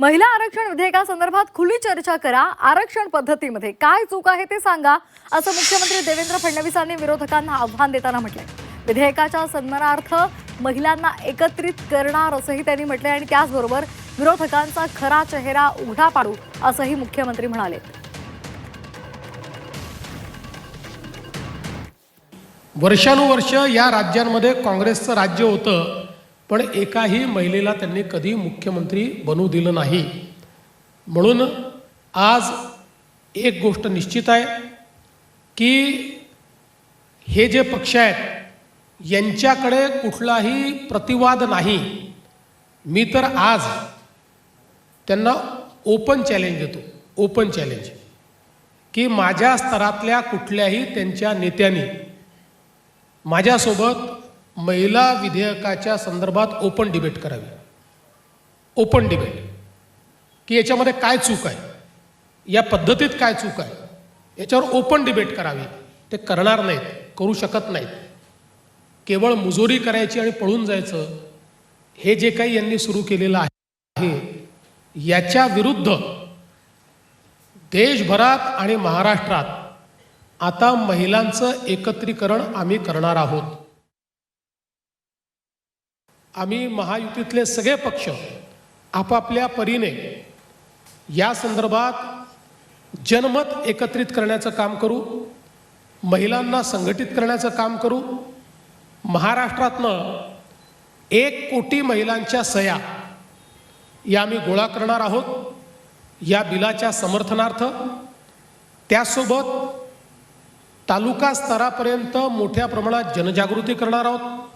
महिला आरक्षण विधेयकासंदर्भात खुली चर्चा करा, आरक्षण पद्धतीमध्ये काय चूक आहे ते सांगा, असं मुख्यमंत्री देवेंद्र फडणवीसांनी विरोधकांना आव्हान देताना म्हटलंय। विधेयकाच्या सन्मानार्थ महिलांना एकत्रित करणार असंही त्यांनी म्हटलंय आणि त्याचबरोबर विरोधकांचा खरा चेहरा उघडा पाडू असंही मुख्यमंत्री म्हणाले। वर्षानुवर्ष या राज्यांमध्ये काँग्रेसचं राज्य होतं, पण एकाही महिलेला त्यांनी कधी मुख्यमंत्री बनवू दिलं नाही। म्हणून आज एक गोष्ट निश्चित आहे की हे जे पक्ष आहेत यांच्याकडे कुठलाही प्रतिवाद नाही। मी तर आज त्यांना ओपन चॅलेंज देतो, ओपन चॅलेंज की माझ्या स्तरातल्या कुठल्याही त्यांच्या नेत्यांनी माझ्यासोबत महिला विधेयकाच्या संदर्भात ओपन डिबेट करावी। ओपन डिबेट की याच्यामध्ये काय चूक आहे, या पद्धतीत काय चूक आहे, याच्यावर ओपन डिबेट करावी। ते करणार नाहीत, करू शकत नाहीत। केवळ मुजोरी करायची आणि पळून जायचं हे जे काही यांनी सुरू केलेलं आहे याच्या विरुद्ध देशभरात आणि महाराष्ट्रात आता महिलांचं एकत्रीकरण आम्ही करणार आहोत। आम्ही महायुतीतले सगळे पक्ष आपापल्या परीने या संदर्भात जनमत एकत्रित करण्याचं काम करू, महिलांना संघटित करण्याचं काम करू। महाराष्ट्रातनं 1 कोटी महिलांच्या सह्या या आम्ही गोळा करणार आहोत या बिलाच्या समर्थनार्थ। त्यासोबत तालुका स्तरापर्यंत मोठ्या प्रमाणात जनजागृती करणार आहोत।